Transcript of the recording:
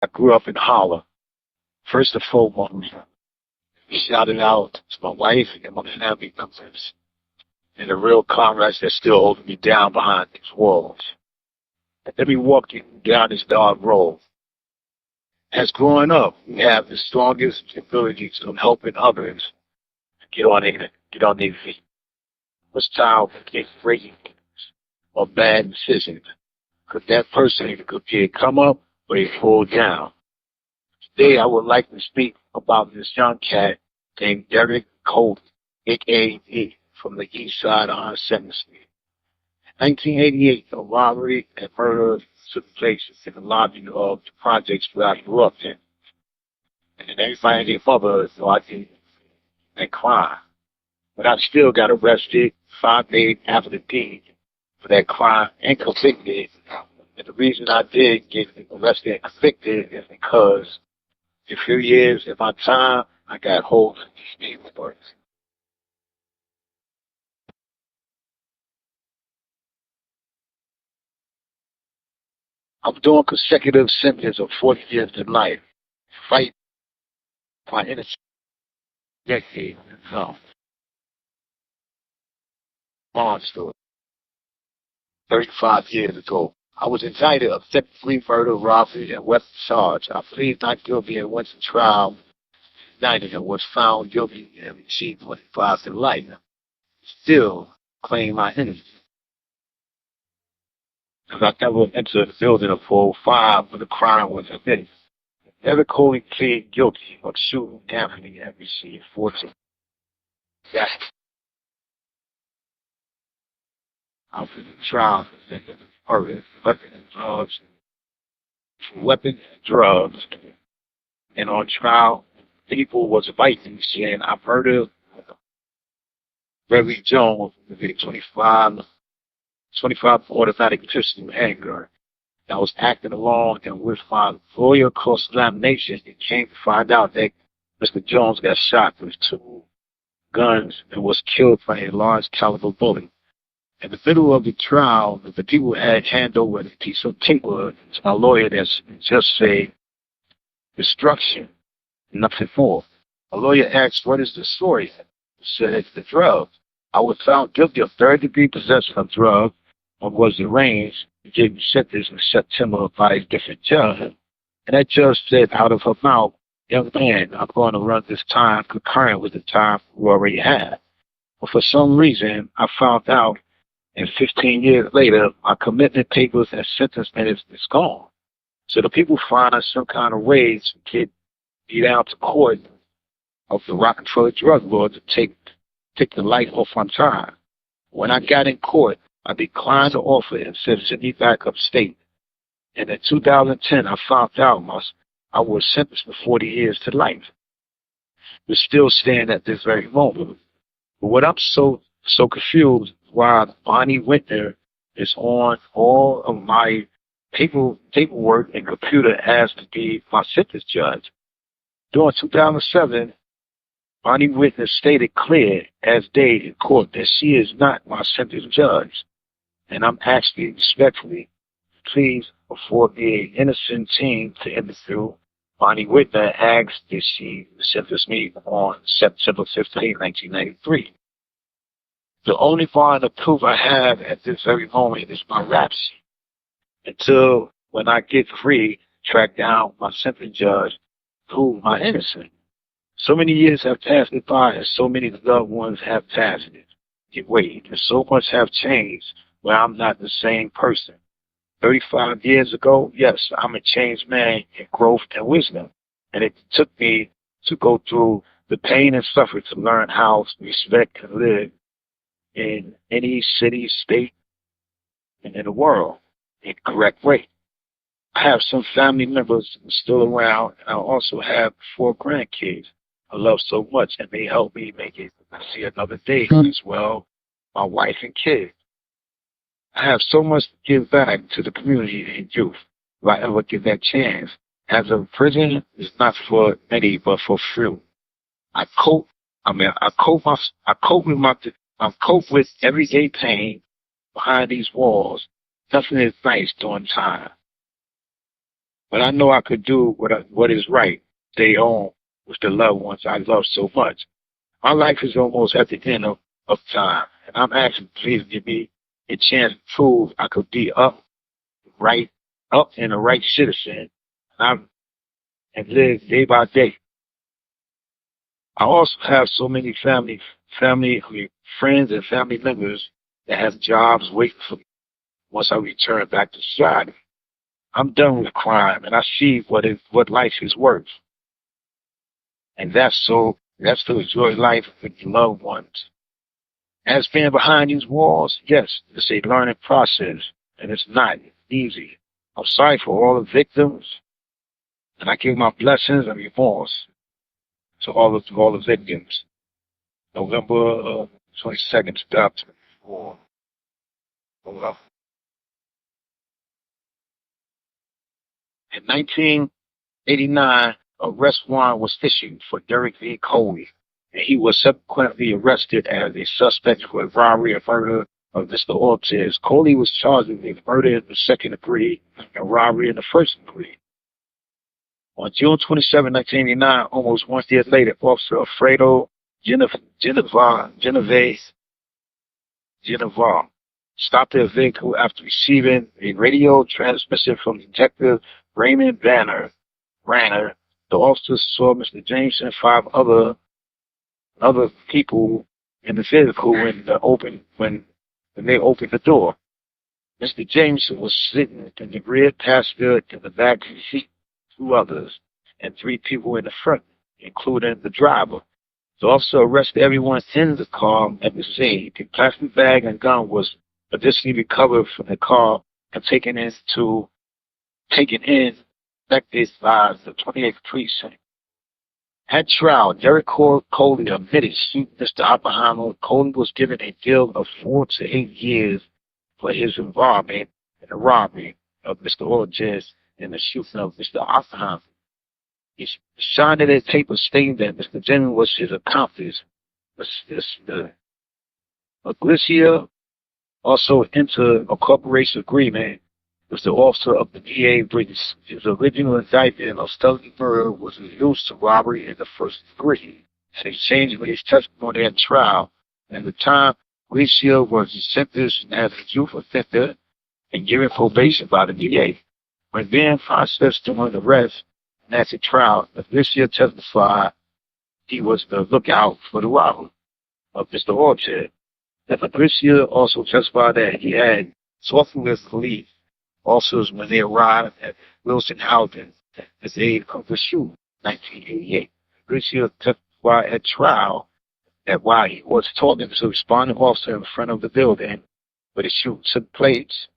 I grew up in Harlem. First and foremost, shouted out to my wife and my family members and the real comrades that still hold me down behind these walls. And let me walk you down this dark road. As growing up, we have the strongest abilities of helping others get on their feet. What's time to get breaking or bad decisions? Because that person could be a come up or a fall down. Today, I would like to speak about this young cat named Derek Cody, aka from the east side on 7th Street. 1988, a robbery and murder took place in the lobby of the projects where I grew up in. And everybody and their mother thought I did that crime. But I still got arrested 5 days after the deed for that crime and convicted. And the reason I did get arrested and convicted is because in a few years in my time, I got hold of these papers. I'm doing consecutive sentences of 40 years to life. Fight my innocent decade. No, monster. 35 years ago. I was indicted of second-degree murder, robbery, and weapons charge. I pleaded not guilty and went to trial. Indicted and was found guilty and received 25 to life. Still claim my innocence. Because I never entered the building of 405 when the crime was committed. Never Coley pleaded guilty of shooting Anthony and received 14. That's I was in trial for weapons and drugs. And on trial, people was fighting saying I murdered Reverend Jones with a 25 automatic pistol handgun. I was acting along and with my lawyer cross-examination, it came to find out that Mr. Jones got shot with 2 guns and was killed by a large caliber bullet. In the middle of the trial, the people had hand over a piece of paper to my lawyer that just said destruction, nothing more. My lawyer asked, what is the story? He said, it's the drugs. I was found guilty of third-degree possession of drugs and was arraigned to give me sentence in September by a different judge. And that judge said out of her mouth, young man, I'm going to run this time concurrent with the time we already had. But for some reason, I found out, and 15 years later, my commitment papers and sentence minutes is gone. So the people find us some kind of ways to get me down to court of the Rockefeller drug lord to take the light off my time. When I got in court, I declined the offer and said, send me back upstate. And in 2010, I found out I was sentenced for 40 years to life. We're still staying at this very moment. But what I'm so confused why Bonnie Whitner is on all of my paperwork and computer as to be my sentence judge. During 2007, Bonnie Whitner stated clear as day in court that she is not my sentence judge. And I'm asking respectfully, please afford me an innocent team to interview. Bonnie Whitner asked that she sentence me on September 15, 1993. The only bond of proof I have at this very moment is my rap sheet. Until when I get free, track down my sentence judge, prove my innocence. So many years have passed me by and so many loved ones have passed away. And so much have changed where I'm not the same person. 35 years ago, yes, I'm a changed man in growth and wisdom. And it took me to go through the pain and suffering to learn how to respect and live in any city, state, and in the world in the correct way. I have some family members still around, and I also have 4 grandkids I love so much, and they help me make it see another day as well, my wife and kids. I have so much to give back to the community and youth if I ever get that chance. As a prison is not for many, but for few. I cope. I cope with everyday pain behind these walls. Nothing is nice during time. But I know I could do what is right. Stay home with the loved ones I love so much. My life is almost at the end of time, and I'm asking, please give me a chance to prove I could be right, up and a right citizen, and live day by day. I also have so many I mean, friends and family members that have jobs waiting for me once I return back to society. I'm done with crime, and I see what life is worth, and that's to enjoy life with loved ones. As being behind these walls, yes, it's a learning process, and it's not easy. I'm sorry for all the victims, and I give my blessings and remorse to all the victims. November 22nd, 2004. Well, in 1989, arrest warrant was issued for Derek V. Coley, and he was subsequently arrested as a suspect for robbery and murder of Mr. Ortiz. Coley was charged with murder in the second degree and robbery in the first degree. On June 27, 1989, almost 1 year later, Officer Alfredo Genovese Geneva stopped their vehicle after receiving a radio transmission from Detective Raymond Branner. The officers saw Mr. James and five other people in the vehicle when they opened the door. Mr. James was sitting in the rear passenger in the back seat, two others, and three people in the front, including the driver. The officer arrested everyone in the car at the scene. The plastic bag and gun was additionally recovered from the car and taken in inspected by the 28th precinct. At trial, Derek Coley admitted shooting Mr. Oppenheimer. Coley was given a deal of 4 to 8 years for his involvement in the robbery of Mr. Ortiz and the shooting of Mr. Oppenheimer. He signed a paper stating that Mr. Jennings was his accomplice. Mr. Aglicia also entered a cooperation agreement with the officer of the DA British. His original indictment of felony murder was reduced to robbery in the first degree. In exchange for his testimony at trial, at the time, Aglicia was sentenced as a youth offender and given probation by the DA. When being processed during the arrest and at the trial, Aglicia testified he was the lookout for the robber of Mr. Orchard. That Aglicia also testified that he had talked with police officers when they arrived at Wilson Housing as they of the shoot, 1988. Aglicia testified at trial that while he was talking to the responding officer in front of the building where the shoot took place,